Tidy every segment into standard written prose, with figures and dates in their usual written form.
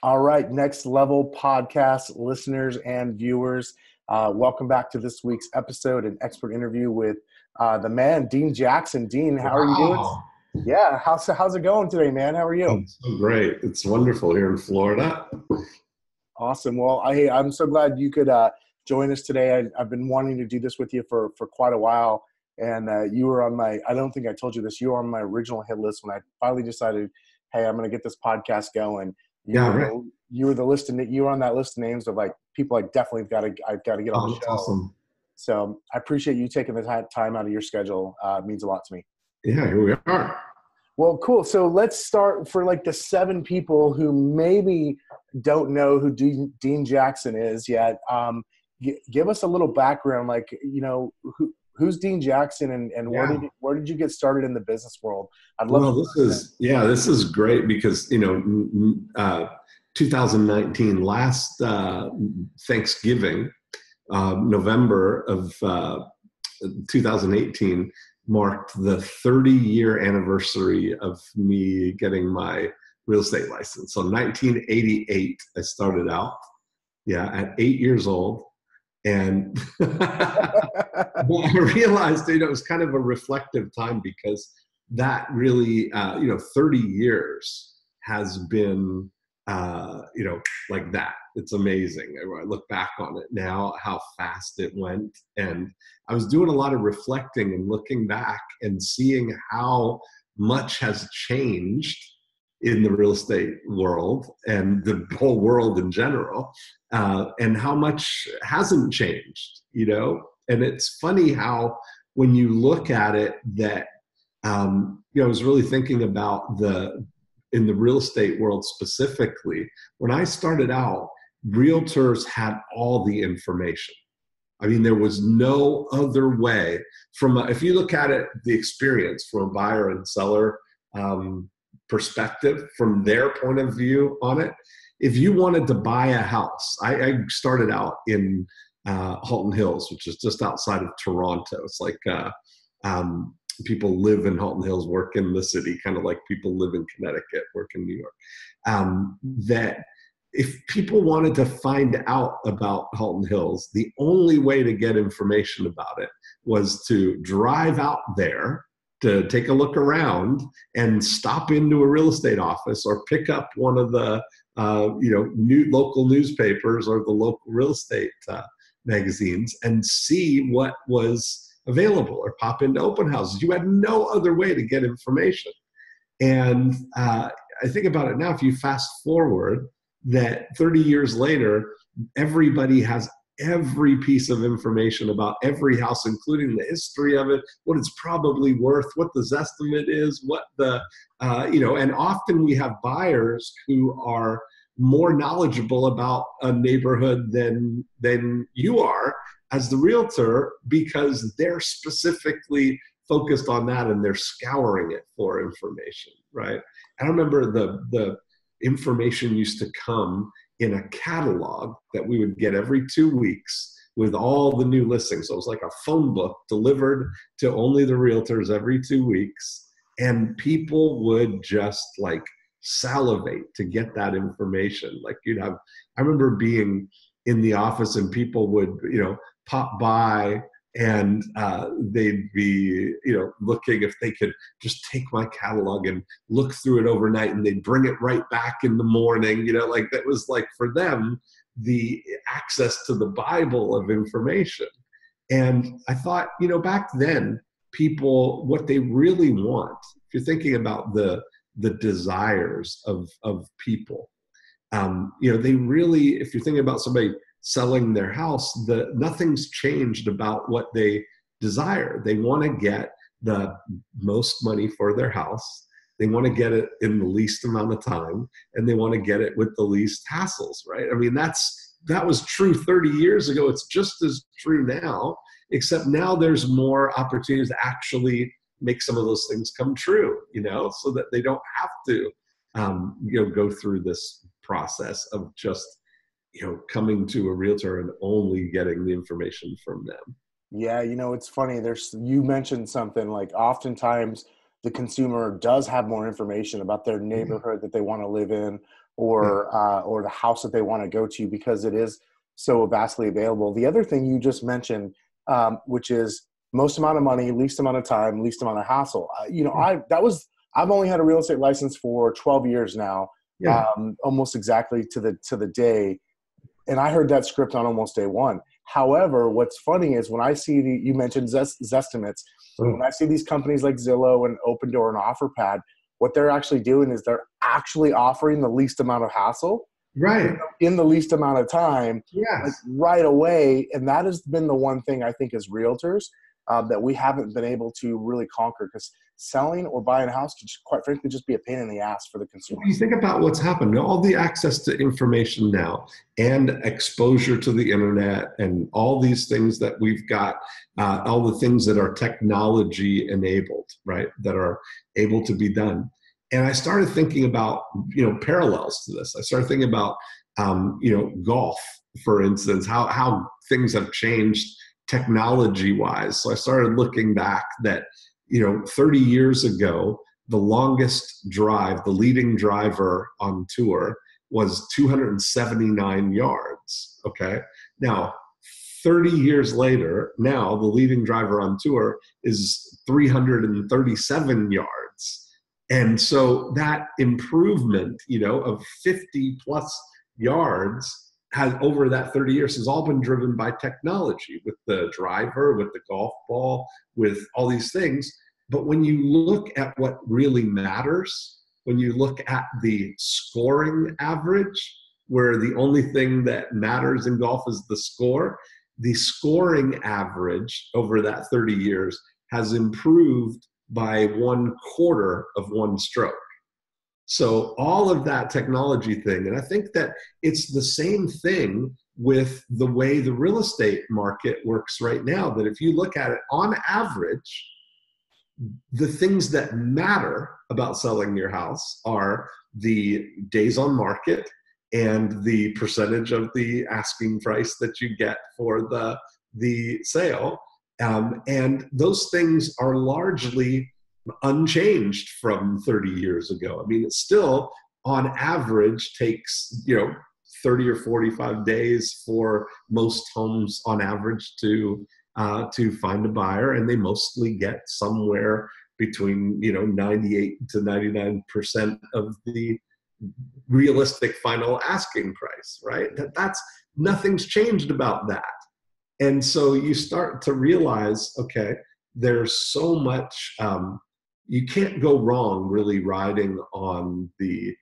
All right, Next Level podcast listeners and viewers, welcome back to this week's episode, an expert interview with the man, Dean Jackson. Dean, how are you doing? Wow. Yeah, how's it going today, man? How are you? It's so great. It's wonderful here in Florida. Awesome. Well, I'm so glad you could join us today. I've been wanting to do this with you for quite a while, and you were on my, I don't think I told you this, you were on my original hit list when I finally decided, hey, I'm going to get this podcast going. Yeah, right. You were you were on that list of names of like people I've got to get on Oh, the that's show. awesome. So I appreciate you taking the time out of your schedule. It means a lot to me. Yeah, here we are. Well, cool. So let's start for like the 7 people who maybe don't know who Dean Jackson is yet. Give us a little background, like, who's Dean Jackson and where did you get started in the business world? I'd love this is great because, 2019, last Thanksgiving, November of 2018, marked the 30-year anniversary of me getting my real estate license. So 1988, I started out, at 8 years old. And I realized, it was kind of a reflective time because that really, 30 years has been, like that. It's amazing. I look back on it now, how fast it went. And I was doing a lot of reflecting and looking back and seeing how much has changed in the real estate world and the whole world in general, and how much hasn't changed, And it's funny how when you look at it that, I was really thinking about in the real estate world specifically, when I started out, realtors had all the information. I mean, there was no other way if you look at it, the experience from a buyer and seller perspective, from their point of view on it. If you wanted to buy a house, I started out in Halton Hills, which is just outside of Toronto. It's like people live in Halton Hills, work in the city, kind of like people live in Connecticut, work in New York. That if people wanted to find out about Halton Hills, the only way to get information about it was to drive out there, to take a look around and stop into a real estate office or pick up one of the new local newspapers or the local real estate magazines and see what was available, or pop into open houses. You had no other way to get information. And I think about it now, if you fast forward that 30 years later, everybody has every piece of information about every house, including the history of it, what it's probably worth, what the Zestimate is, what and often we have buyers who are more knowledgeable about a neighborhood than you are as the realtor, because they're specifically focused on that and they're scouring it for information, right? I remember the information used to come in a catalog that we would get every 2 weeks with all the new listings. So it was like a phone book delivered to only the realtors every 2 weeks. And people would just like salivate to get that information. Like I remember being in the office and people would, pop by and they'd be, looking if they could just take my catalog and look through it overnight, and they'd bring it right back in the morning. Like that was like for them, the access to the Bible of information. And I thought, back then, people, what they really want, if you're thinking about the desires of people, they really, if you're thinking about somebody selling their house, nothing's changed about what they desire. They want to get the most money for their house. They want to get it in the least amount of time, and they want to get it with the least hassles, right? I mean, that was true 30 years ago. It's just as true now, except now there's more opportunities to actually make some of those things come true, so that they don't have to, go through this process of just, coming to a realtor and only getting the information from them. Yeah, it's funny. You mentioned something like oftentimes the consumer does have more information about their neighborhood that they want to live in, or the house that they want to go to, because it is so vastly available. The other thing you just mentioned, which is most amount of money, least amount of time, least amount of hassle. I've only had a real estate license for 12 years now, Yeah. almost exactly to the day. And I heard that script on almost day one. However, what's funny is when I see you mentioned Zestimates, when I see these companies like Zillow and Open Door and OfferPad, what they're actually doing is they're actually offering the least amount of hassle, Right. in the least amount of time, like Yes. right away. And that has been the one thing I think as realtors that we haven't been able to really conquer, because selling or buying a house could quite frankly just be a pain in the ass for the consumer. You think about what's happened, all the access to information now and exposure to the internet and all these things that we've got, all the things that are technology enabled, right, that are able to be done. And I started thinking about, parallels to this. I started thinking about, golf, for instance, how things have changed technology wise. So I started looking back that, 30 years ago, the longest drive, the leading driver on tour, was 279 yards. Okay. Now, 30 years later, now the leading driver on tour is 337 yards. And so that improvement, of 50 plus yards has, over that 30 years, has all been driven by technology, with the driver, with the golf ball, with all these things. But when you look at what really matters, when you look at the scoring average, where the only thing that matters in golf is the score, the scoring average over that 30 years has improved by 1/4 of one stroke. So all of that technology thing, and I think that it's the same thing with the way the real estate market works right now, that if you look at it on average, the things that matter about selling your house are the days on market and the percentage of the asking price that you get for the sale. And those things are largely unchanged from 30 years ago. I mean, it still, on average, takes 30 or 45 days for most homes on average to find a buyer, and they mostly get somewhere between 98 to 99% of the realistic final asking price, right? That's nothing's changed about that. And so you start to realize, okay, there's so much, you can't go wrong really riding on the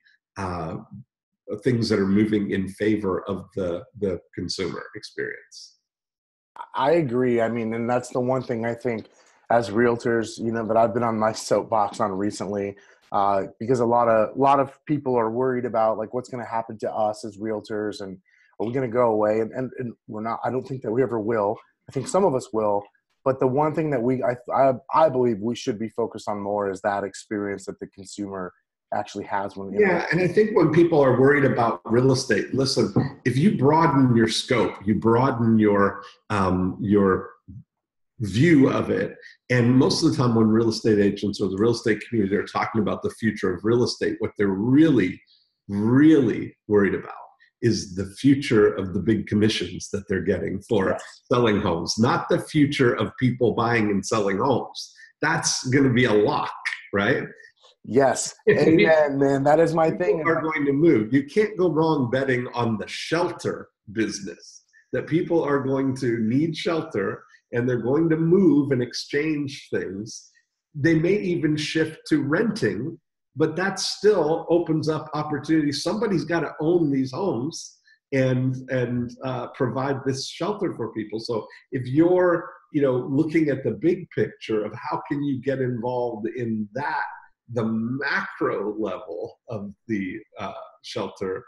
things that are moving in favor of the consumer experience. I agree. I mean, and that's the one thing I think as realtors, that I've been on my soapbox on recently, because a lot of people are worried about like what's going to happen to us as realtors, and are we going to go away? And we're not. I don't think that we ever will. I think some of us will. But the one thing that I believe we should be focused on more is that experience that the consumer actually has when. Yeah, and I think when people are worried about real estate, listen, if you broaden your scope, you broaden your view of it, and most of the time when real estate agents or the real estate community are talking about the future of real estate, what they're really, really worried about is the future of the big commissions that they're getting for selling homes, not the future of people buying and selling homes. That's going to be a lock, right? Yes. Amen, man. That is my thing. People are going to move. You can't go wrong betting on the shelter business, that people are going to need shelter and they're going to move and exchange things. They may even shift to renting, but that still opens up opportunities. Somebody's got to own these homes and provide this shelter for people. So if you're looking at the big picture of how can you get involved in that, the macro level of the shelter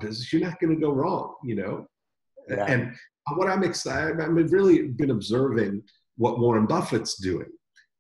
business, you're not going to go wrong, Yeah. And what I'm excited, I've really been observing what Warren Buffett's doing.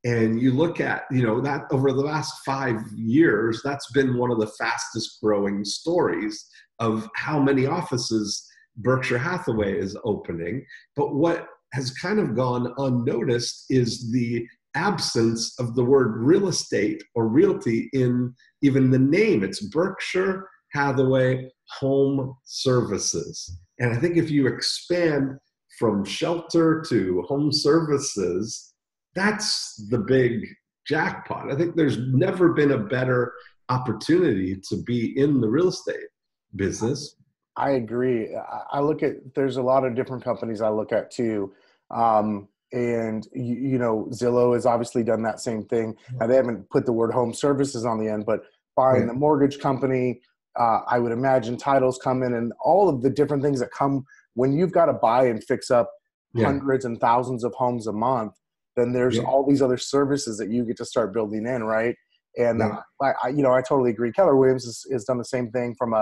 And you look at, that over the last 5 years, that's been one of the fastest growing stories of how many offices Berkshire Hathaway is opening. But what has kind of gone unnoticed is the absence of the word real estate or realty in even the name. It's Berkshire Hathaway Home Services. And I think if you expand from shelter to home services, that's the big jackpot. I think there's never been a better opportunity to be in the real estate business. I agree. I look at, there's a lot of different companies I look at too. And you know, Zillow has obviously done that same thing. Now they haven't put the word home services on the end, but buying the mortgage company, I would imagine titles come in and all of the different things that come when you've got to buy and fix up hundreds and thousands of homes a month. Then there's all these other services that you get to start building in, right? And I you know, I totally agree. Keller Williams has done the same thing from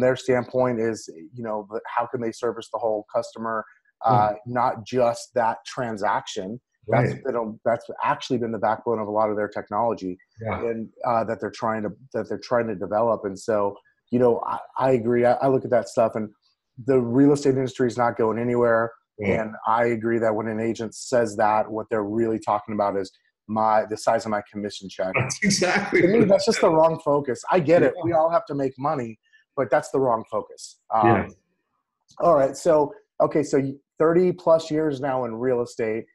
their standpoint. Is, you know, how can they service the whole customer, not just that transaction. That's actually been the backbone of a lot of their technology, and that they're trying to develop. And so, you know, I agree. I look at that stuff, and the real estate industry is not going anywhere. And I agree that when an agent says that, what they're really talking about is the size of my commission check. That's exactly. To me, that's just the wrong focus. I get it. We all have to make money, but that's the wrong focus. All right. So, okay. So 30 plus years now in real estate,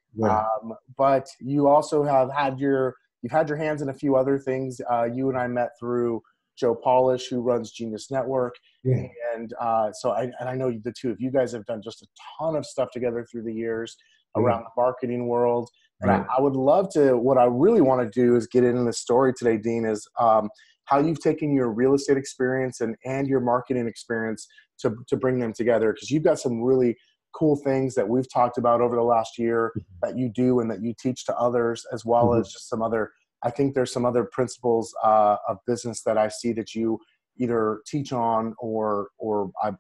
but you also you've had your hands in a few other things. You and I met through Joe Polish, who runs Genius Network. And so I know the two of you guys have done just a ton of stuff together through the years around the marketing world. And I would love to, what I really want to do is get into the story today, Dean, is how you've taken your real estate experience and your marketing experience to bring them together. Because you've got some really cool things that we've talked about over the last year that you do and that you teach to others, as well as just some other, I think there's some other principles of business that I see that you either teach on or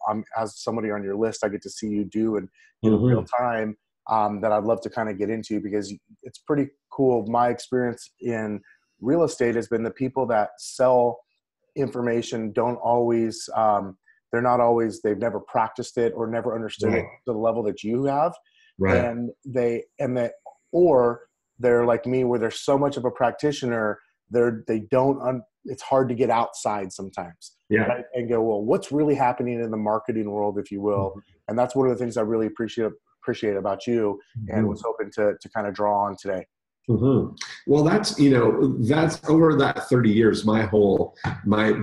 I'm as somebody on your list, I get to see you do in real time, that I'd love to kind of get into, because it's pretty cool. My experience in real estate has been the people that sell information don't always, they've never practiced it or never understood it to the level that you have. And or they're like me, where they're so much of a practitioner, it's hard to get outside sometimes. Right? And go, well, what's really happening in the marketing world, if you will? And that's one of the things I really appreciate about you, and was hoping to kind of draw on today. Well, that's over that 30 years, my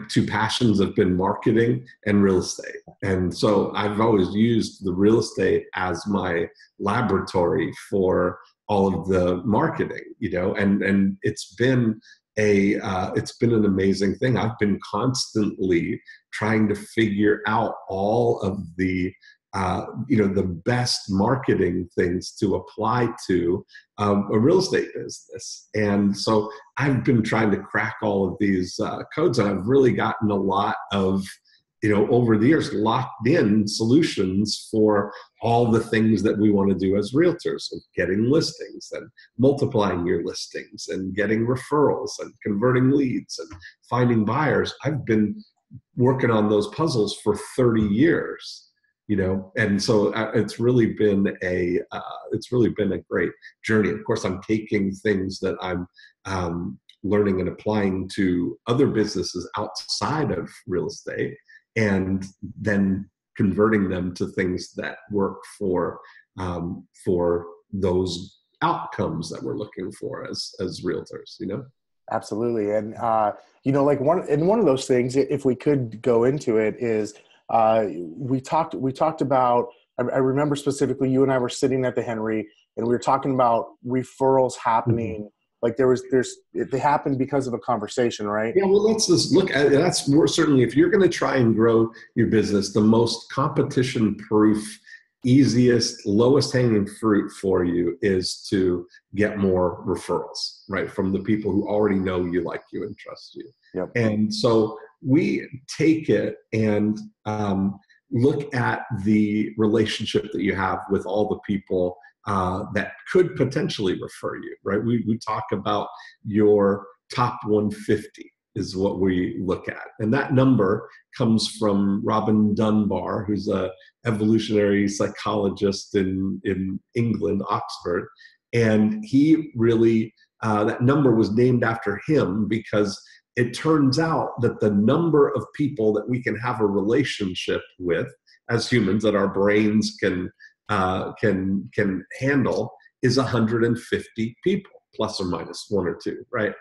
two passions have been marketing and real estate. And so I've always used the real estate as my laboratory for all of the marketing, and it's been an amazing thing. I've been constantly trying to figure out all of the the best marketing things to apply to a real estate business. And so I've been trying to crack all of these codes, and I've really gotten a lot of, over the years, locked in solutions for all the things that we want to do as realtors, of getting listings and multiplying your listings and getting referrals and converting leads and finding buyers. I've been working on those puzzles for 30 years. And so it's really been a great journey. Of course, I'm taking things that I'm learning and applying to other businesses outside of real estate, and then converting them to things that work for those outcomes that we're looking for as realtors. Absolutely. And like one of those things, if we could go into it, is we talked about, I remember specifically you and I were sitting at the Henry, and we were talking about referrals happening. Like they happened because of a conversation, right? Yeah. Well, let's just look at it. That's more certainly, if you're going to try and grow your business, the most competition proof, easiest, lowest hanging fruit for you is to get more referrals, right? From the people who already know you, like you, and trust you. Yep. And so we take it and look at the relationship that you have with all the people that could potentially refer you, right? We talk about your top 150 is what we look at. And that number comes from Robin Dunbar, who's a evolutionary psychologist in England, Oxford. And he really, that number was named after him because it turns out that the number of people that we can have a relationship with as humans, that our brains can handle, is 150 people, plus or minus one or two, right?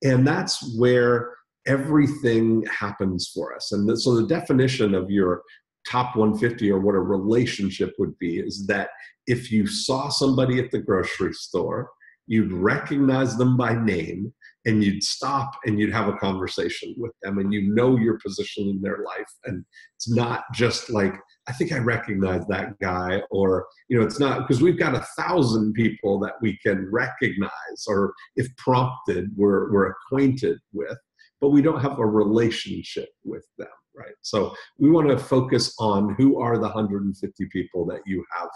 And that's where everything happens for us. And so the definition of your top 150, or what a relationship would be, is that if you saw somebody at the grocery store, you'd recognize them by name, and you'd stop and you'd have a conversation with them, and you know your position in their life. And it's not just like, I think I recognize that guy, or, it's not, because we've got 1,000 people that we can recognize, or if prompted, we're acquainted with, but we don't have a relationship with them, right? So we want to focus on who are the 150 people that you have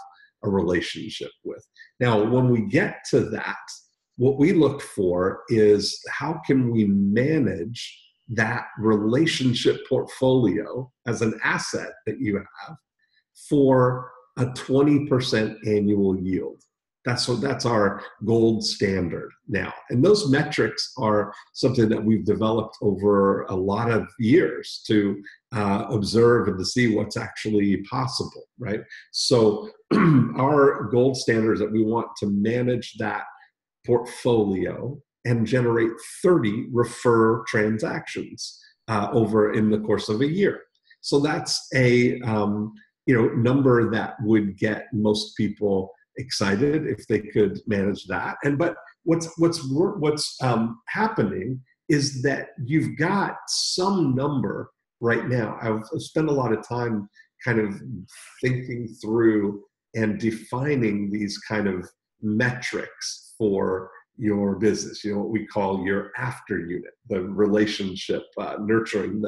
a relationship with. Now, when we get to that, what we look for is, how can we manage that relationship portfolio as an asset that you have for a 20% annual yield? That's our gold standard now. And those metrics are something that we've developed over a lot of years to observe and to see what's actually possible, right? So our gold standard is that we want to manage that portfolio and generate 30 refer transactions over in the course of a year. So that's a number that would get most people excited if they could manage that. But what's happening is that you've got some number right now. I've spent a lot of time kind of thinking through and defining these kind of metrics for your business, what we call your after unit, the relationship, nurturing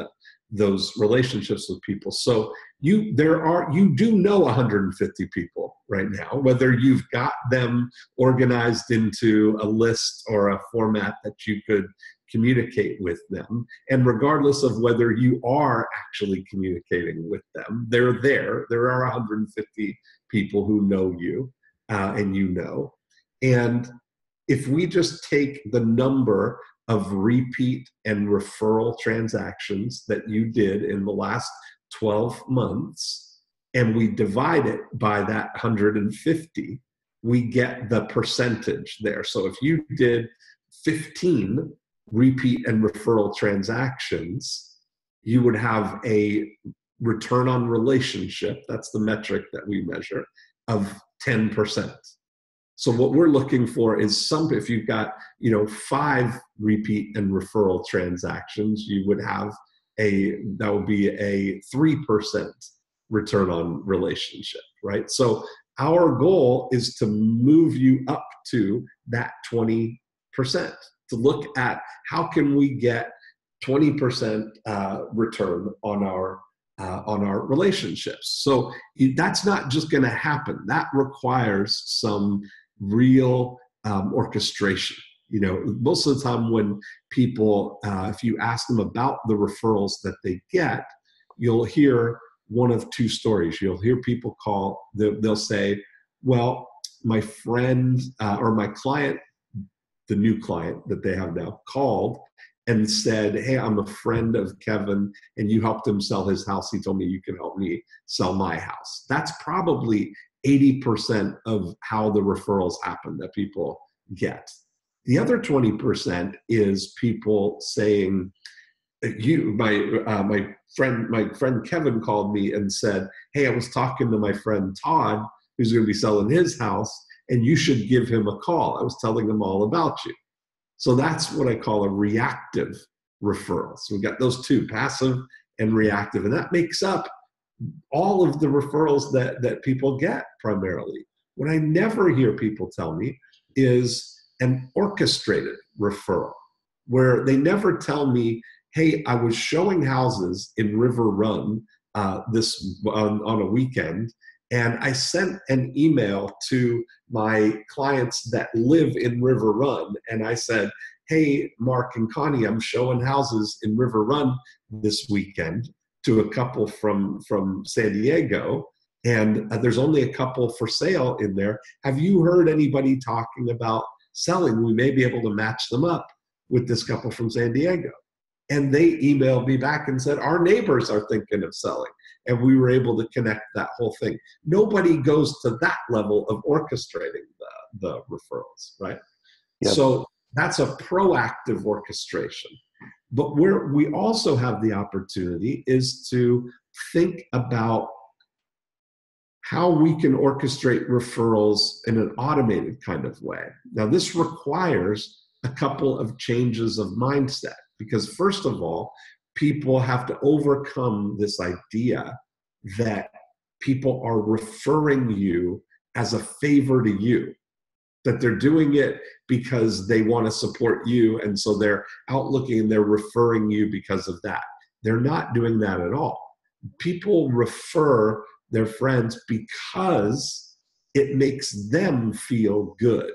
those relationships with people. So you do know 150 people right now, whether you've got them organized into a list or a format that you could communicate with them. And regardless of whether you are actually communicating with them, they're there. There are 150 people who know you, and And if we just take the number of repeat and referral transactions that you did in the last 12 months, and we divide it by that 150, we get the percentage there. So if you did 15 repeat and referral transactions, you would have a return on relationship, that's the metric that we measure, of 10%. So what we're looking for is if you've got, 5 repeat and referral transactions, you would have that would be a 3% return on relationship, right? So our goal is to move you up to that 20%, to look at how can we get 20% return on our relationships. So that's not just going to happen. That requires some real orchestration. Most of the time when people, if you ask them about the referrals that they get, you'll hear one of two stories. You'll hear people they'll say, well, my friend or my client, the new client that they have now, called and said, hey, I'm a friend of Kevin, and you helped him sell his house. He told me you can help me sell my house. That's probably 80% of how the referrals happen that people get. The other 20% is people saying, my friend Kevin called me and said, hey, I was talking to my friend Todd, who's going to be selling his house, and you should give him a call. I was telling him all about you. So that's what I call a reactive referral. So we've got those two, passive and reactive, and that makes up all of the referrals that people get primarily. What I never hear people tell me is an orchestrated referral, where they never tell me, hey, I was showing houses in River Run on a weekend, and I sent an email to my clients that live in River Run, and I said, hey, Mark and Connie, I'm showing houses in River Run this weekend to a couple from San Diego, and there's only a couple for sale in there. Have you heard anybody talking about selling? We may be able to match them up with this couple from San Diego. And they emailed me back and said, our neighbors are thinking of selling. And we were able to connect that whole thing. Nobody goes to that level of orchestrating the referrals, right? Yep. So that's a proactive orchestration. But where we also have the opportunity is to think about how we can orchestrate referrals in an automated kind of way. Now, this requires a couple of changes of mindset, because first of all, people have to overcome this idea that people are referring you as a favor to you, that they're doing it because they want to support you, and so they're out looking and they're referring you because of that. They're not doing that at all. People refer their friends because it makes them feel good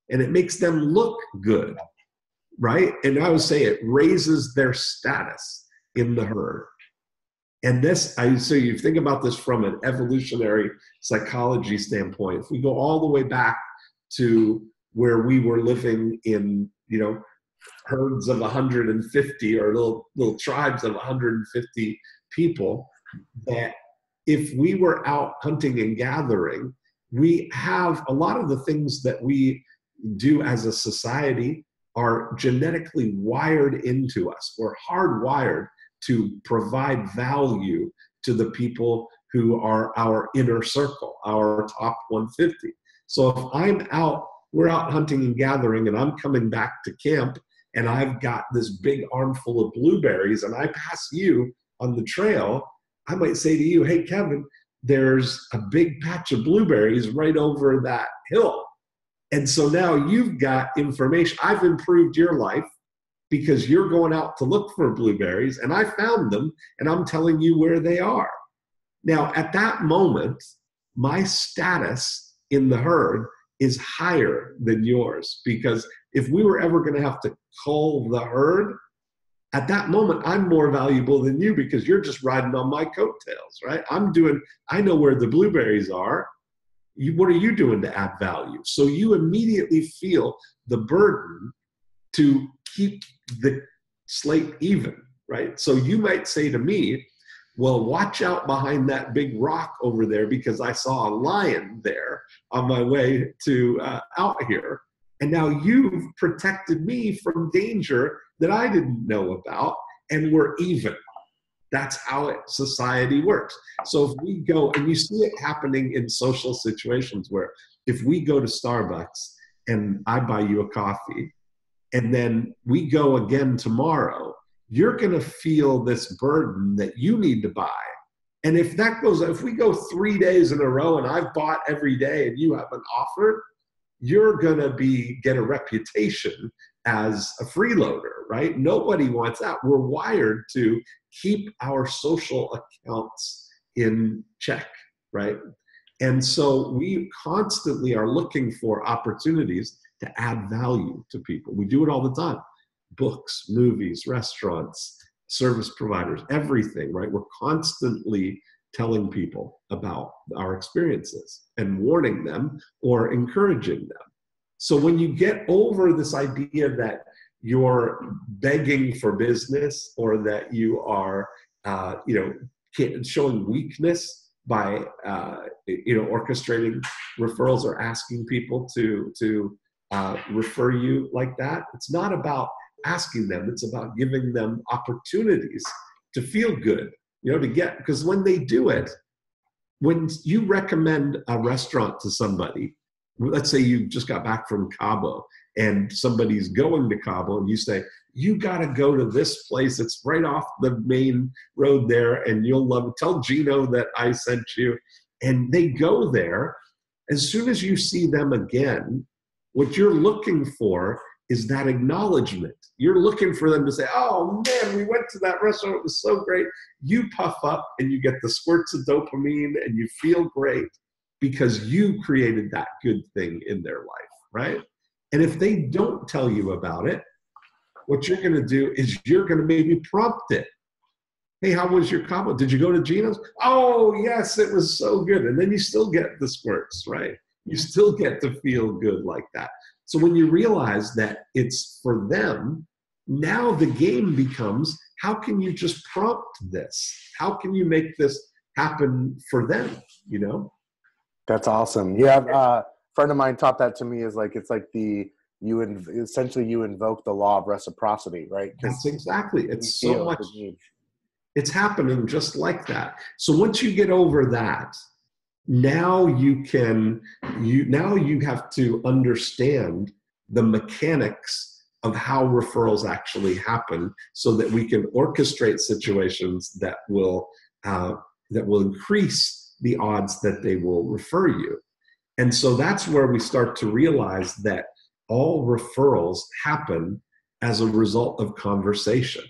and it makes them look good, right? And I would say it raises their status in the herd. And so you think about this from an evolutionary psychology standpoint. If we go all the way back to where we were living in, herds of 150 or little tribes of 150 people, that if we were out hunting and gathering, we have a lot of the things that we do as a society are genetically wired into us. We're hardwired to provide value to the people who are our inner circle, our top 150. So if we're out hunting and gathering, and I'm coming back to camp, and I've got this big armful of blueberries, and I pass you on the trail, I might say to you, hey, Kevin, there's a big patch of blueberries right over that hill. And so now you've got information. I've improved your life because you're going out to look for blueberries, and I found them, and I'm telling you where they are. Now, at that moment, my status in the herd is higher than yours, because if we were ever going to have to cull the herd, at that moment, I'm more valuable than you because you're just riding on my coattails, right? I know where the blueberries are. What are you doing to add value? So you immediately feel the burden to keep the slate even, right? So you might say to me, well, watch out behind that big rock over there because I saw a lion there on my way to out here. And now you've protected me from danger that I didn't know about, and we're even. That's how society works. So if we go, and you see it happening in social situations where if we go to Starbucks and I buy you a coffee, and then we go again tomorrow, you're going to feel this burden that you need to buy. And if we go 3 days in a row and I've bought every day and you haven't offered, you're going to get a reputation as a freeloader, right? Nobody wants that. We're wired to keep our social accounts in check, right? And so we constantly are looking for opportunities to add value to people. We do it all the time. Books, movies, restaurants, service providers, everything, right? We're constantly telling people about our experiences and warning them or encouraging them. So when you get over this idea that you're begging for business or that you are, showing weakness by, orchestrating referrals or asking people to refer you like that, it's not about asking them, it's about giving them opportunities to feel good, because when they do it, when you recommend a restaurant to somebody, let's say you just got back from Cabo and somebody's going to Cabo and you say, you got to go to this place. It's right off the main road there and you'll love it. Tell Gino that I sent you. And they go there. As soon as you see them again, what you're looking for is that acknowledgement. You're looking for them to say, oh man, we went to that restaurant. It was so great. You puff up and you get the squirts of dopamine and you feel great because you created that good thing in their life, right? And if they don't tell you about it, what you're going to do is you're going to maybe prompt it. Hey, how was your Cabo? Did you go to Gino's? Oh, yes, it was so good. And then you still get the squirts, right? You still get to feel good like that. So when you realize that it's for them, Now the game becomes, how can you just prompt this? How can you make this happen for them, you know? That's awesome. Yeah, a friend of mine taught that to me. Is like, it's like essentially you invoke the law of reciprocity, right? Because That's exactly. you It's so feel much, the need. it's happening just like that. So once you get over that, now now you have to understand the mechanics of how referrals actually happen, so that we can orchestrate situations uh, that will increase the odds that they will refer you. And so that's where we start to realize that all referrals happen as a result of conversation,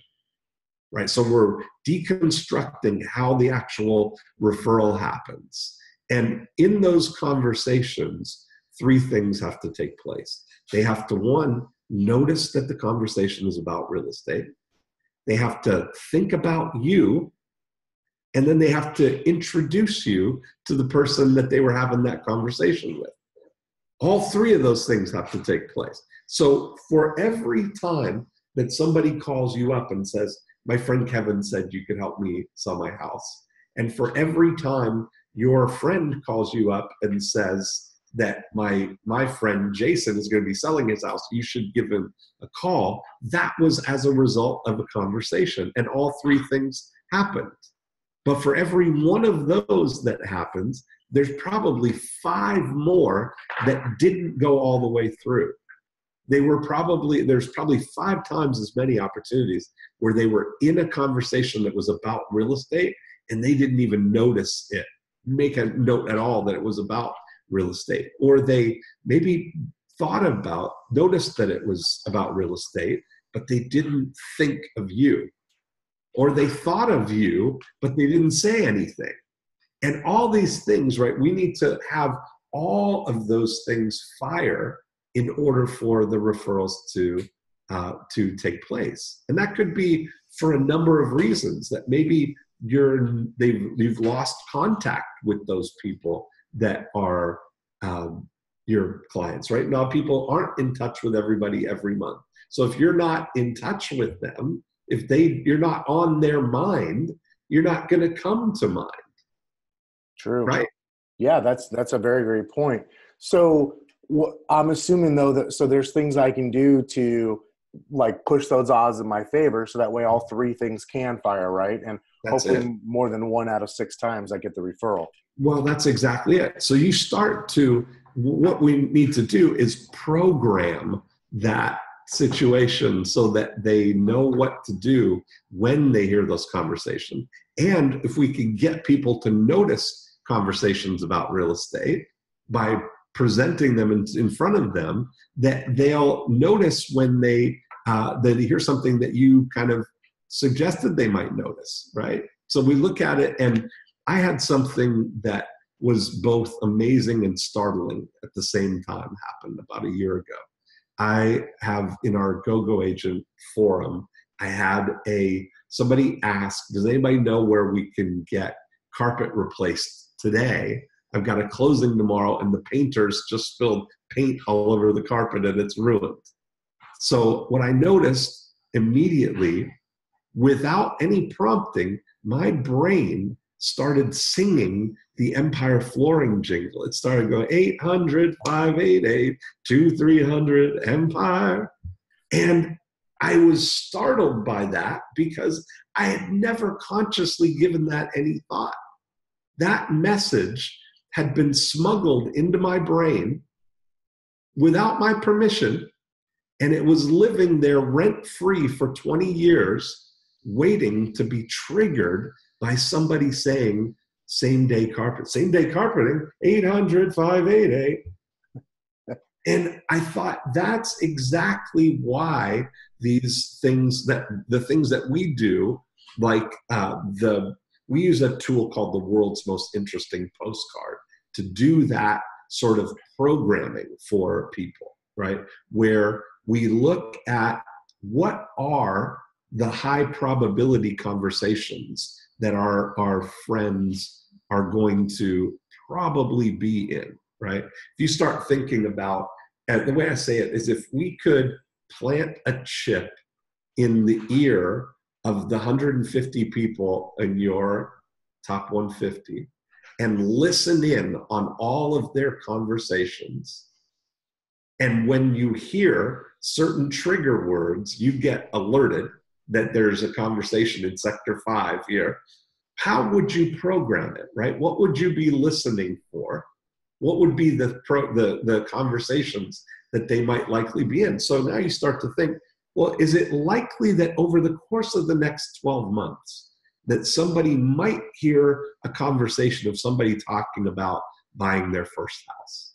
right? So we're deconstructing how the actual referral happens. And in those conversations, three things have to take place. They have to, one, notice that the conversation is about real estate. They have to think about you, and then they have to introduce you to the person that they were having that conversation with. All three of those things have to take place. So for every time that somebody calls you up and says, my friend Kevin said you could help me sell my house, and for every time your friend calls you up and says that my friend Jason is going to be selling his house, you should give him a call, that was as a result of a conversation, and all three things happened. But for every one of those that happens, there's probably 5 more that didn't go all the way through. There's probably 5 times as many opportunities where they were in a conversation that was about real estate and they didn't even notice it, make a note at all that it was about real estate. Or they maybe noticed that it was about real estate, but they didn't think of you. Or they thought of you, but they didn't say anything. And all these things, right? We need to have all of those things fire in order for the referrals to take place. And that could be for a number of reasons, that maybe you've lost contact with those people that are your clients, right? Now, people aren't in touch with everybody every month. So if you're not in touch with them, if you're not on their mind, you're not going to come to mind. True. Right. Yeah, that's a very great point. So I'm assuming though that there's things I can do to like push those odds in my favor, so that way all three things can fire, right? And That's hopefully it. more than 1 out of 6 times I get the referral. Well, that's exactly it. So what we need to do is program that situation so that they know what to do when they hear those conversations. And if we can get people to notice conversations about real estate by presenting them in front of them, that they'll notice when they hear something that you kind of suggested they might notice, right? So we look at it, and I had something that was both amazing and startling at the same time happen about a year ago. I have, in our Go-Go Agent forum, I had somebody ask, does anybody know where we can get carpet replaced today? I've got a closing tomorrow and the painters just spilled paint all over the carpet and it's ruined. So what I noticed immediately, without any prompting, my brain started singing the Empire Flooring jingle. It started going 800-588-2300 Empire. And I was startled by that because I had never consciously given that any thought. That message had been smuggled into my brain without my permission, and it was living there rent-free for 20 years, waiting to be triggered by somebody saying, same day carpeting, 800-588. And I thought, that's exactly why the things that we do, like we use a tool called the World's Most Interesting Postcard to do that sort of programming for people, right? Where we look at what are the high probability conversations that our friends are going to probably be in, right? If you start thinking about, the way I say it is, if we could plant a chip in the ear of the 150 people in your top 150 and listen in on all of their conversations. And when you hear certain trigger words, you get alerted that there's a conversation in sector 5 here. How would you program it, right? What would you be listening for? What would be the conversations that they might likely be in? So now you start to think, well, is it likely that over the course of the next 12 months that somebody might hear a conversation of somebody talking about buying their first house,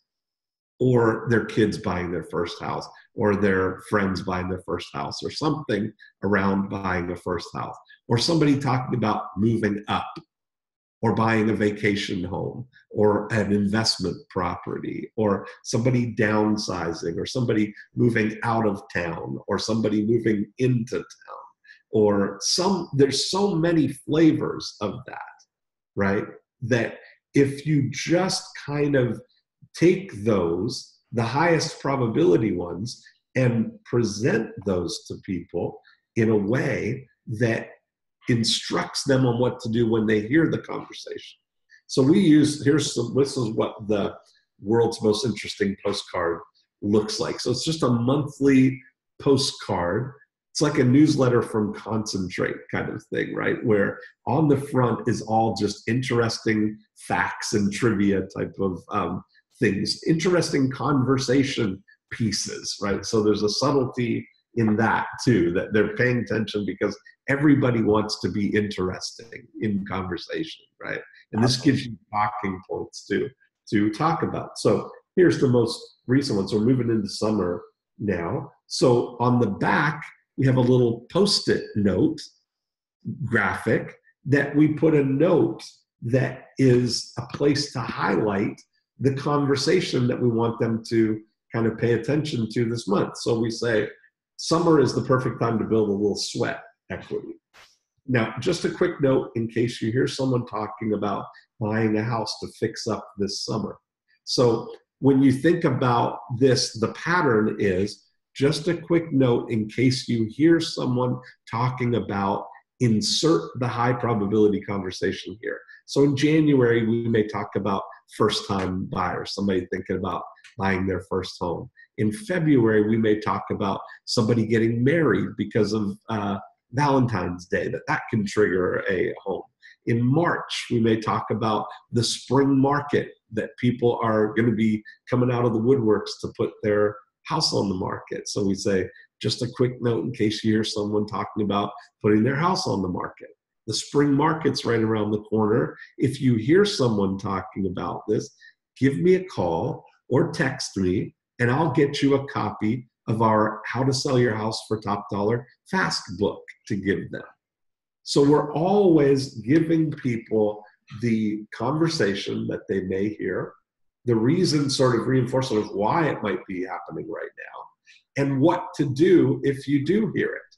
or their kids buying their first house, or their friends buying their first house, or something around buying a first house, or somebody talking about moving up, or buying a vacation home, or an investment property, or somebody downsizing, or somebody moving out of town, or somebody moving into town, or there's so many flavors of that, right? That if you just kind of take those, the highest probability ones, and present those to people in a way that instructs them on what to do when they hear the conversation. So this is what the world's most interesting postcard looks like. So it's just a monthly postcard. It's like a newsletter from Concentrate kind of thing, right? Where on the front is all just interesting facts and trivia type of things, interesting conversation pieces, right? So there's a subtlety in that too, that they're paying attention because everybody wants to be interesting in conversation, right? And this gives you talking points to talk about. So here's the most recent one. So we're moving into summer now. So on the back, we have a little Post-it note graphic that we put a note that is a place to highlight the conversation that we want them to kind of pay attention to this month. So we say, summer is the perfect time to build a little sweat equity. Now, just a quick note in case you hear someone talking about buying a house to fix up this summer. So when you think about this, the pattern is just a quick note in case you hear someone talking about insert the high probability conversation here. So in January, we may talk about first-time buyers, somebody thinking about buying their first home. In February, we may talk about somebody getting married because of Valentine's Day, that can trigger a home. In March, we may talk about the spring market, that people are going to be coming out of the woodworks to put their house on the market. So we say, just a quick note in case you hear someone talking about putting their house on the market. The spring market's right around the corner. If you hear someone talking about this, give me a call or text me, and I'll get you a copy of our How to Sell Your House for Top Dollar Fast book to give them. So we're always giving people the conversation that they may hear, the reason, sort of reinforcement of why it might be happening right now, and what to do if you do hear it.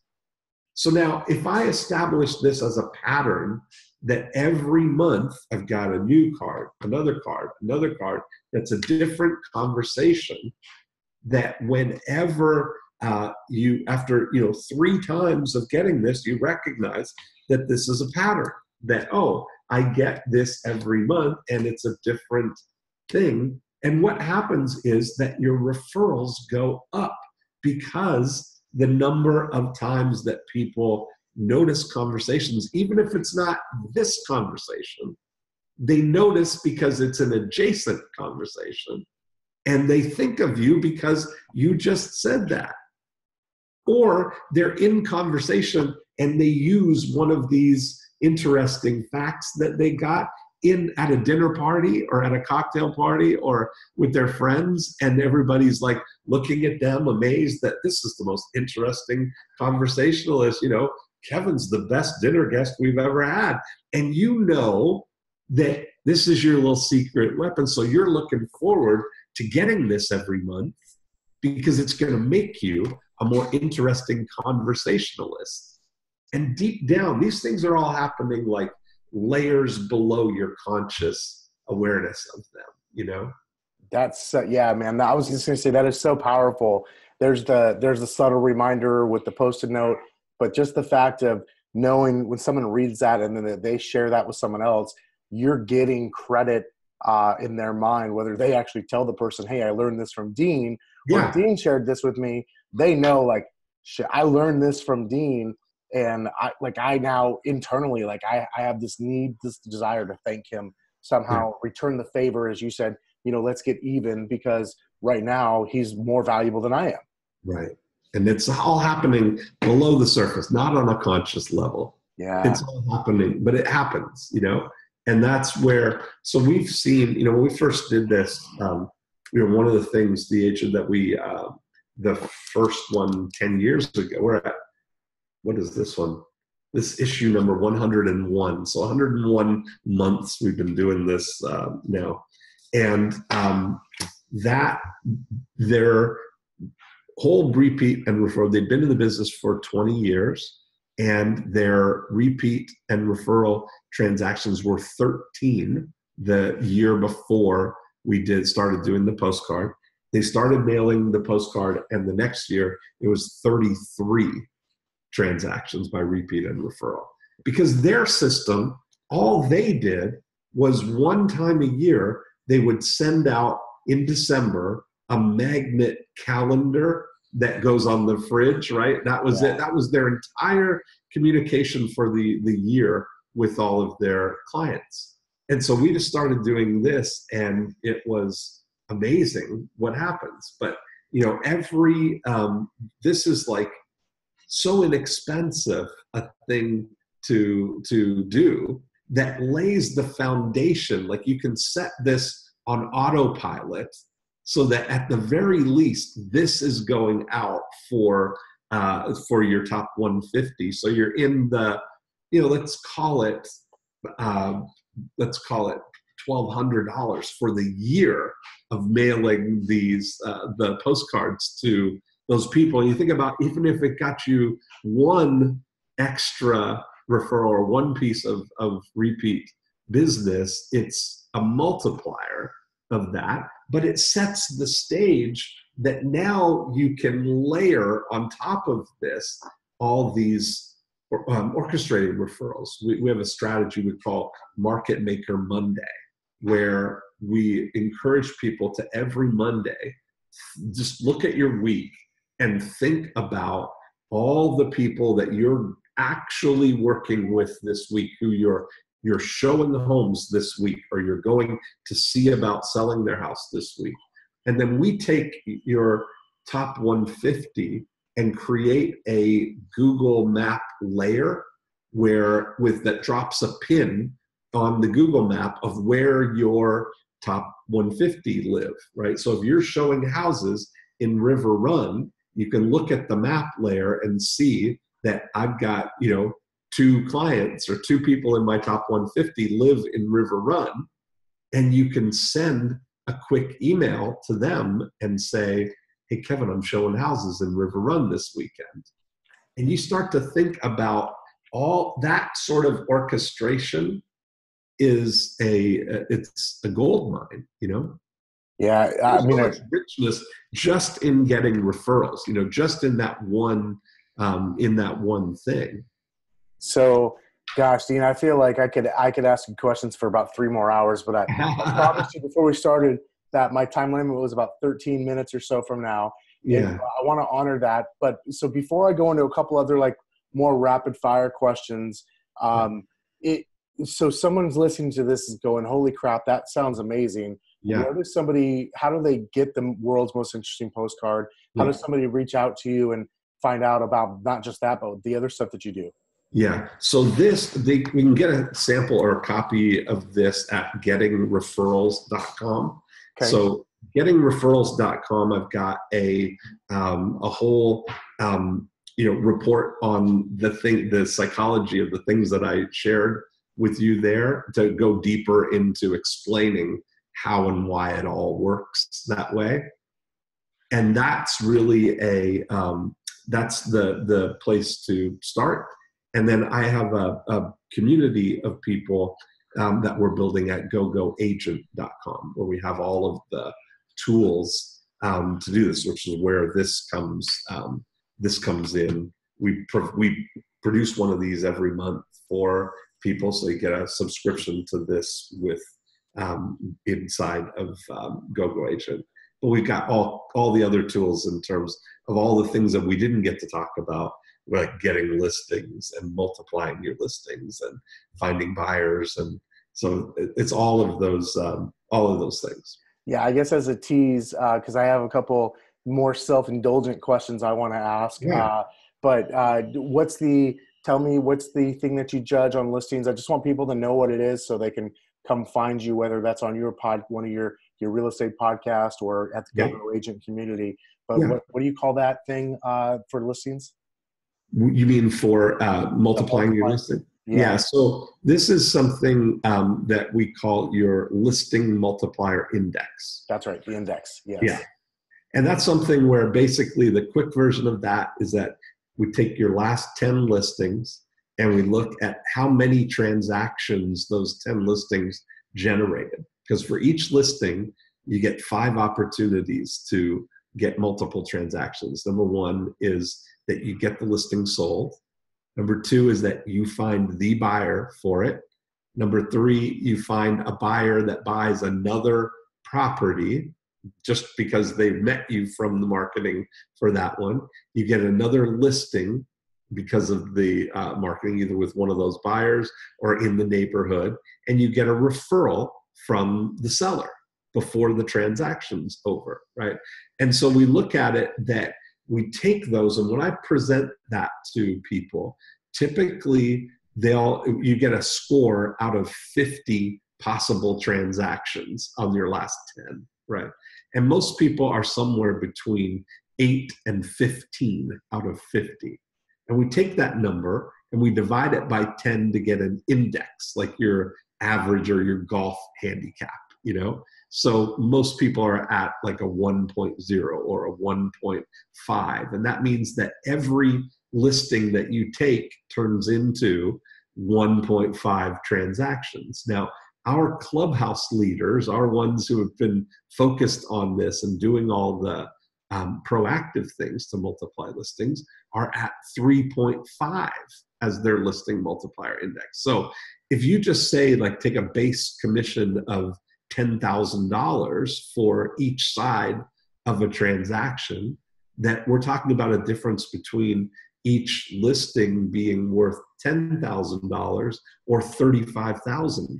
So now, if I establish this as a pattern that every month I've got a new card, another card, another card, that's a different conversation, that whenever after 3 times of getting this, you recognize that this is a pattern, that, oh, I get this every month and it's a different thing. And what happens is that your referrals go up because the number of times that people notice conversations, even if it's not this conversation, they notice because it's an adjacent conversation. And they think of you because you just said that. Or they're in conversation and they use one of these interesting facts that they got at a dinner party or at a cocktail party or with their friends, and everybody's like looking at them amazed that this is the most interesting conversationalist. Kevin's the best dinner guest we've ever had. And you know that this is your little secret weapon. So you're looking forward to getting this every month because it's going to make you a more interesting conversationalist. And deep down, these things are all happening like layers below your conscious awareness of them, That's yeah, man. I was just gonna say that is so powerful. There's the subtle reminder with the Post-it note, but just the fact of knowing when someone reads that and then they share that with someone else, you're getting credit in their mind, whether they actually tell the person, hey, I learned this from Dean, or Yeah. Dean shared this with me. They know, like, shit, I learned this from Dean. And I now internally, like I have this need, this desire to thank him somehow, return the favor, as you said, let's get even, because right now he's more valuable than I am. Right. And it's all happening below the surface, not on a conscious level. Yeah. It's all happening, but it happens, and that's where, so we've seen, when we first did this, one of the things, the agent that the first one 10 years ago, we're at, what is this one? This issue number 101. So 101 months we've been doing this now. And that their whole repeat and referral, they've been in the business for 20 years, and their repeat and referral transactions were 13 the year before we started doing the postcard. They started mailing the postcard, and the next year it was 33 transactions by repeat and referral, because their system, all they did was one time a year, they would send out in December a magnet calendar that goes on the fridge, right? That was it. That was their entire communication for the year with all of their clients. And so we just started doing this, and it was amazing what happens. But, this is like so inexpensive a thing to do that lays the foundation. Like, you can set this on autopilot so that at the very least, this is going out for your top 150. So you're in the, let's call it $1,200 for the year of mailing these the postcards to those people. And you think about, even if it got you one extra referral or one piece of repeat business, it's a multiplier of that. But it sets the stage that now you can layer on top of this all these orchestrated referrals. We have a strategy we call Market Maker Monday, where we encourage people to every Monday just look at your week and think about all the people that you're actually working with this week, who you're showing the homes this week, or you're going to see about selling their house this week. And then we take your top 150 and create a Google map layer that drops a pin on the Google map of where your top 150 live, right? So if you're showing houses in River Run, you can look at the map layer and see that I've got, 2 clients or 2 people in my top 150 live in River Run, and you can send a quick email to them and say, hey, Kevin, I'm showing houses in River Run this weekend. And you start to think about all that sort of orchestration is it's a gold mine, Yeah. There's so much richness just in getting referrals, just in that one thing. So, gosh, Dean, I feel like I could ask you questions for about 3 more hours, but I promised you before we started that my time limit was about 13 minutes or so from now. Yeah. And I want to honor that. But so before I go into a couple other more rapid fire questions, so someone's listening to this is going, holy crap, that sounds amazing. Yeah. How do they get the world's most interesting postcard? How does somebody reach out to you and find out about not just that, but the other stuff that you do? Yeah. So we can get a sample or a copy of this at gettingreferrals.com. Okay. So gettingreferrals.com, I've got a whole report on the psychology of the things that I shared with you there, to go deeper into explaining how and why it all works that way. And that's really that's the place to start. And then I have a community of people that we're building at gogoagent.com, where we have all of the tools to do this, which is where this comes in we produce one of these every month for people, so you get a subscription to this with inside of GoGo Agent. But we've got all the other tools in terms of all the things that we didn't get to talk about, like getting listings and multiplying your listings and finding buyers, and so it's all of those things. Yeah, I guess as a tease, because I have a couple more self-indulgent questions I want to ask. Yeah. But tell me what's the thing that you judge on listings? I just want people to know what it is so they can come find you, whether that's on your one of your real estate podcast or at the GoGo Agent community. But what do you call that thing for listings? You mean for multiplying your listing? Yeah. So this is something that we call your listing multiplier index. That's right. The index. Yes. Yeah. And that's something where basically the quick version of that is that we take your last 10 listings and we look at how many transactions those 10 listings generated. Because for each listing, you get 5 opportunities to get multiple transactions. Number 1 is that you get the listing sold. Number 2 is that you find the buyer for it. Number 3, you find a buyer that buys another property just because they've met you from the marketing for that one. You get another listing because of the marketing, either with one of those buyers or in the neighborhood, and you get a referral from the seller before the transaction's over, right? And so we look at it that we take those, and when I present that to people, typically you get a score out of 50 possible transactions on your last 10, right? And most people are somewhere between 8 and 15 out of 50. And we take that number and we divide it by 10 to get an index, like your average or your golf handicap, you know? So most people are at like a 1.0 or a 1.5. And that means that every listing that you take turns into 1.5 transactions. Now, our clubhouse leaders, our ones who have been focused on this and doing all the proactive things to multiply listings, are at 3.5 as their listing multiplier index. So if you just say, like, take a base commission of $10,000 for each side of a transaction, that we're talking about a difference between each listing being worth $10,000 or $35,000.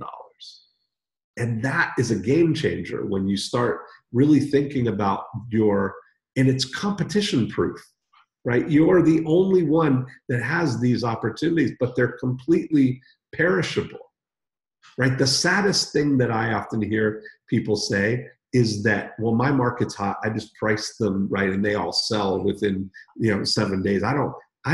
And that is a game changer when you start really thinking about and it's competition proof, right? You're the only one that has these opportunities, but they're completely perishable, right? The saddest thing that I often hear people say is that, well, my market's hot, I just price them right and they all sell within 7 days. I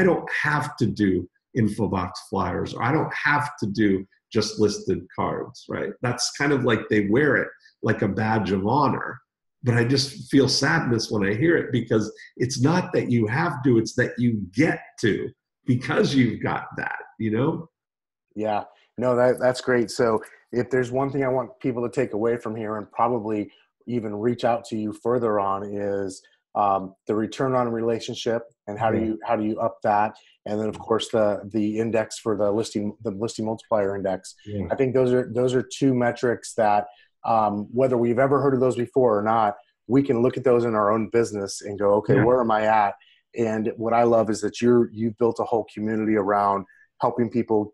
don't have to do info box flyers, or I don't have to do just listed cards, right? That's kind of like they wear it like a badge of honor. But I just feel sadness when I hear it, because it's not that you have to, it's that you get to because you've got that, Yeah, no, that's great. So if there's one thing I want people to take away from here and probably even reach out to you further on is the return on a relationship, and how do you up that, and then of course the index for the listing multiplier index. Yeah. I think those are 2 metrics that whether we've ever heard of those before or not, we can look at those in our own business and go, okay, where am I at? And what I love is that you've built a whole community around helping people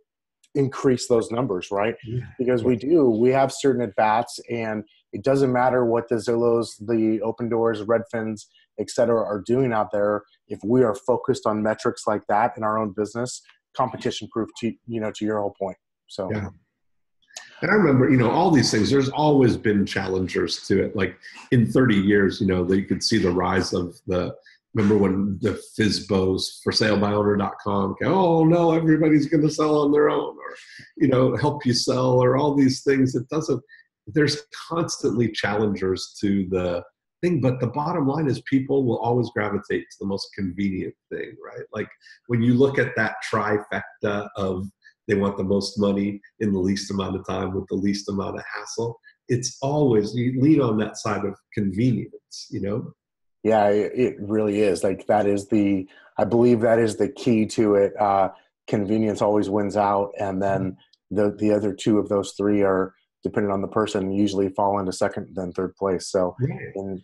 increase those numbers, right? Yeah. Because we have certain at-bats, and it doesn't matter what the Zillows, the Open Doors, Redfins, et cetera, are doing out there. If we are focused on metrics like that in our own business, competition proof, to your whole point. So. Yeah. And I remember, all these things, there's always been challengers to it. Like in 30 years, you could see the rise of remember when the FSBOs, for salebyowner.com, oh no, everybody's going to sell on their own, or, help you sell, or all these things. There's constantly challengers to the thing, but the bottom line is people will always gravitate to the most convenient thing, right? Like when you look at that trifecta of they want the most money in the least amount of time with the least amount of hassle, it's always, you lean on that side of convenience, Yeah, it really is. Like that is I believe that is the key to it. Convenience always wins out. And then the other two of those three are, depending on the person, usually fall into second, then third place. So, Right. and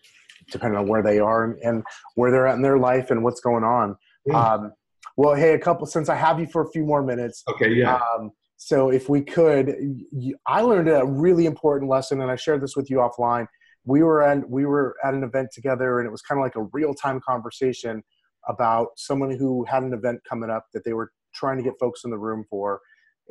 depending on where they are and where they're at in their life and what's going on. Yeah. Well, hey, since I have you for a few more minutes, Okay. Yeah. so if we could, I learned a really important lesson, and I shared this with you offline. We were at an event together, and it was kind of like a real-time conversation about someone who had an event coming up that they were trying to get folks in the room for.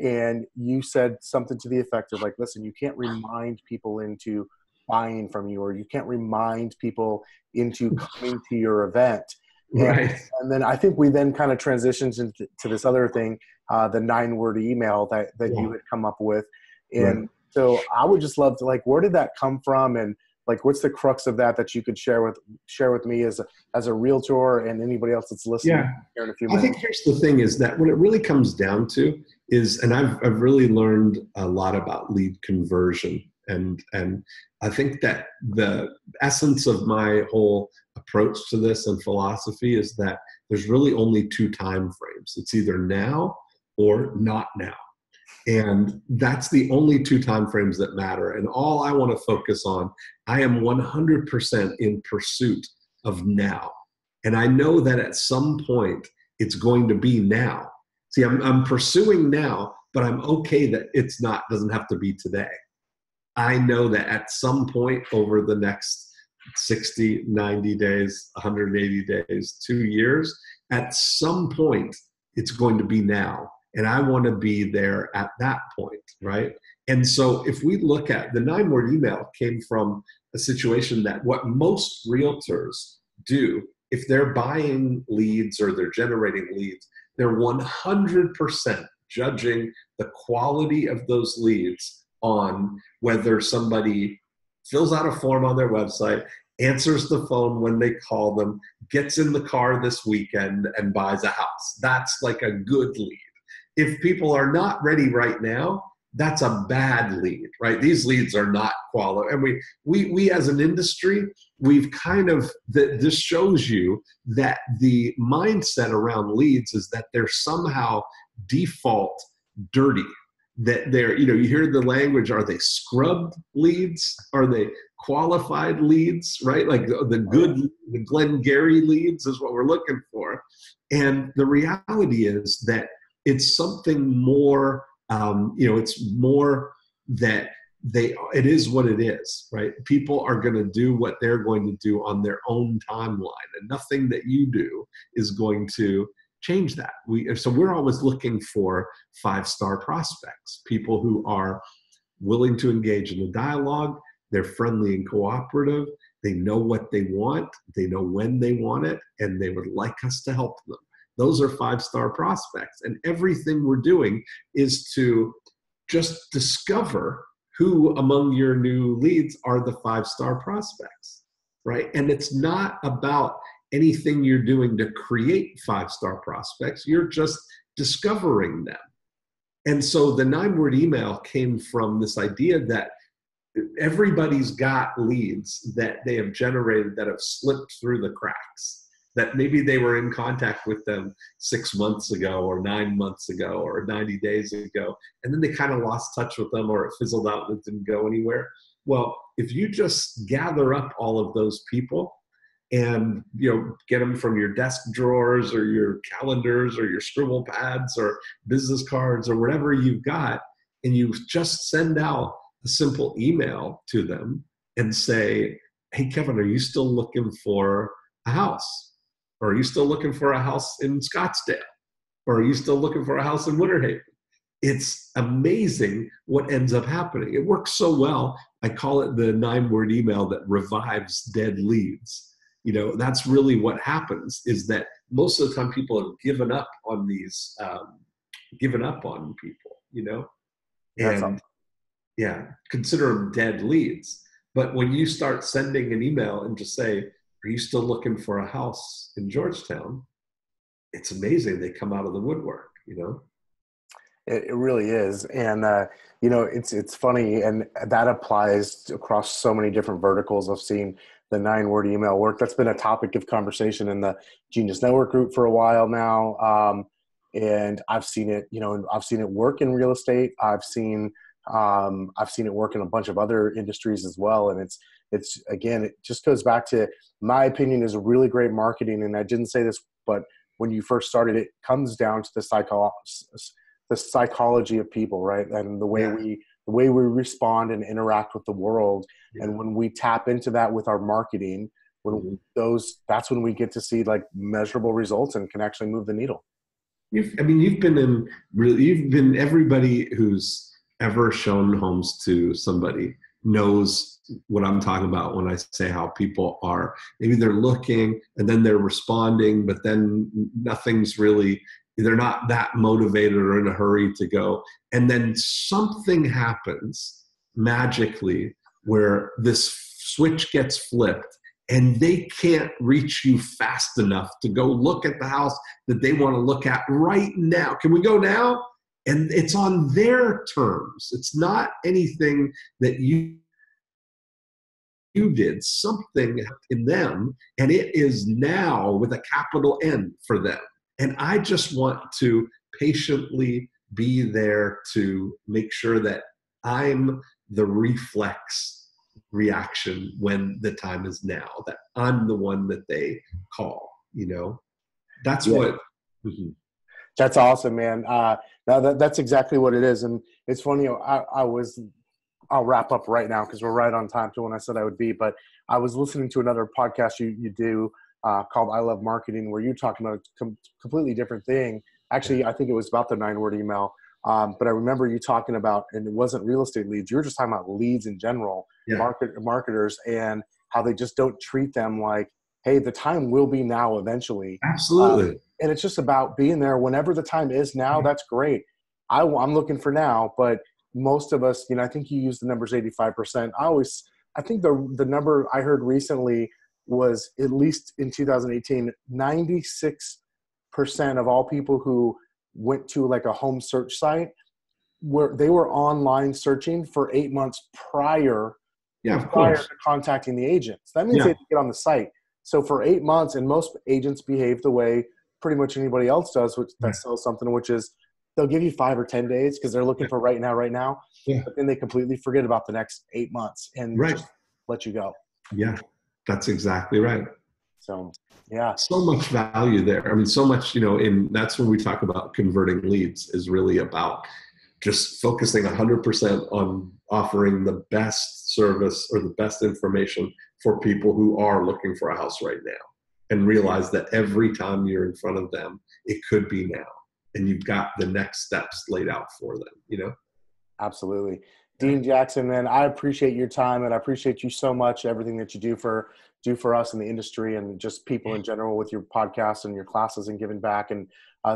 And you said something to the effect of like, listen, you can't remind people into buying from you, or you can't remind people into coming to your event. And, Right. and then I think we then kind of transitioned into this other thing, the 9-word email that Yeah. you had come up with. Right. And so I would just love to, like, where did that come from? And like, what's the crux of that you could share with me as a realtor and anybody else that's listening Yeah. here in a few I think minutes? here's the thing is that what it really comes down to is, and I've really learned a lot about lead conversion. And I think that the essence of my whole approach to this and philosophy is that there's really only two time frames. It's either now or not now. And that's the only two time frames that matter. And all I want to focus on, I am 100% in pursuit of now. And I know that at some point it's going to be now. See, I'm pursuing now, but I'm okay that it's not, doesn't have to be today. I know that at some point over the next 60, 90 days, 180 days, 2 years, at some point it's going to be now. And I want to be there at that point, right? And so if we look at the 9-word email came from a situation that what most realtors do, if they're buying leads or they're generating leads, they're 100% judging the quality of those leads on whether somebody fills out a form on their website, answers the phone when they call them, gets in the car this weekend and buys a house. That's like a good lead. If people are not ready right now, that's a bad lead, right? These leads are not quality. And we as an industry, we've kind of, this shows you that the mindset around leads is that they're somehow default dirty. That they're, you hear the language, are they scrubbed leads? Are they qualified leads, right? Like the Glengarry leads is what we're looking for. And the reality is that it's something more, it's more that it is what it is, right? People are going to do what they're going to do on their own timeline, and nothing that you do is going to change that. So we're always looking for 5-star prospects, people who are willing to engage in the dialogue. They're friendly and cooperative. They know what they want. They know when they want it, and they would like us to help them. Those are 5-star prospects. And everything we're doing is to just discover who among your new leads are the 5-star prospects, right? And it's not about anything you're doing to create 5-star prospects. You're just discovering them. And so the 9-word email came from this idea that everybody's got leads that they have generated that have slipped through the cracks, that maybe they were in contact with them 6 months ago or 9 months ago or 90 days ago, and then they kind of lost touch with them, or it fizzled out and it didn't go anywhere. Well, if you just gather up all of those people and get them from your desk drawers or your calendars or your scribble pads or business cards or whatever you've got, and you just send out a simple email to them and say, hey, Kevin, are you still looking for a house? Or are you still looking for a house in Scottsdale? Or are you still looking for a house in Winter Haven? It's amazing what ends up happening. It works so well. I call it the 9-word email that revives dead leads. That's really what happens, is that most of the time people have given up on these, given up on people, That's and yeah, consider them dead leads. But when you start sending an email and just say, are you still looking for a house in Georgetown? It's amazing. They come out of the woodwork. It really is. And, it's funny, and that applies across so many different verticals. I've seen the 9-word email work. That's been a topic of conversation in the Genius Network group for a while now. And I've seen it, I've seen it work in real estate. I've seen it work in a bunch of other industries as well. And it's again, it just goes back to, my opinion is really great marketing. And I didn't say this, but when you first started, it comes down to the psychology of people, right? And the way we respond and interact with the world. Yeah. And when we tap into that with our marketing, that's when we get to see like measurable results and can actually move the needle. You've been everybody who's ever shown homes to somebody knows what I'm talking about when I say how people are, maybe they're looking and then they're responding, but then nothing's really, they're not that motivated or in a hurry to go. And then something happens magically where this switch gets flipped and they can't reach you fast enough to go look at the house that they want to look at right now. Can we go now? And it's on their terms. It's not anything that you did, something in them, and it is now with a capital N for them. And I just want to patiently be there to make sure that I'm the reflex reaction when the time is now, that I'm the one that they call, that's what. Mm-hmm. That's awesome, man. That's exactly what it is. And it's funny, I'll wrap up right now because we're right on time to when I said I would be, but I was listening to another podcast you do called I Love Marketing, where you're talking about a completely different thing. Actually, I think it was about the 9-word email. But I remember you talking about, and it wasn't real estate leads, you were just talking about leads in general, marketers, and how they just don't treat them like, hey, the time will be now eventually. Absolutely. And it's just about being there whenever the time is now. That's great. I'm looking for now, but most of us, I think you used the numbers 85%. I think the number I heard recently was, at least in 2018, 96% of all people who went to like a home search site they were online searching for 8 months prior to contacting the agents. That means they didn't get on the site. So for 8 months, and most agents behave the way pretty much anybody else does, that sells something, which is they'll give you 5 or 10 days because they're looking for right now. Yeah. But then they completely forget about the next 8 months and just let you go. Yeah, that's exactly right. So, yeah. So much value there. I mean, so much, that's when we talk about converting leads, is really about just focusing 100% on offering the best service or the best information for people who are looking for a house right now, and realize that every time you're in front of them, it could be now. And you've got the next steps laid out for them, Absolutely. Dean Jackson, man, I appreciate your time, and I appreciate you so much, everything that you do for us in the industry and just people in general with your podcast and your classes and giving back. And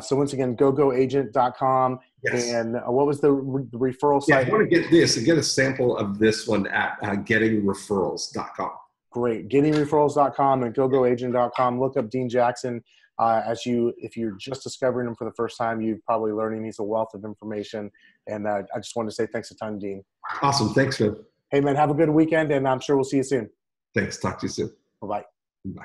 so once again, gogoagent.com. Yes. And what was the referral site? I want to get a sample of this one at gettingreferrals.com. Great. Gettingreferrals.com and gogoagent.com. Look up Dean Jackson. If you're just discovering him for the first time, you're probably learning he's a wealth of information. And I just wanted to say thanks a ton, Dean. Awesome. Thanks, man. Hey, man, have a good weekend, and I'm sure we'll see you soon. Thanks. Talk to you soon. Bye-bye. Bye.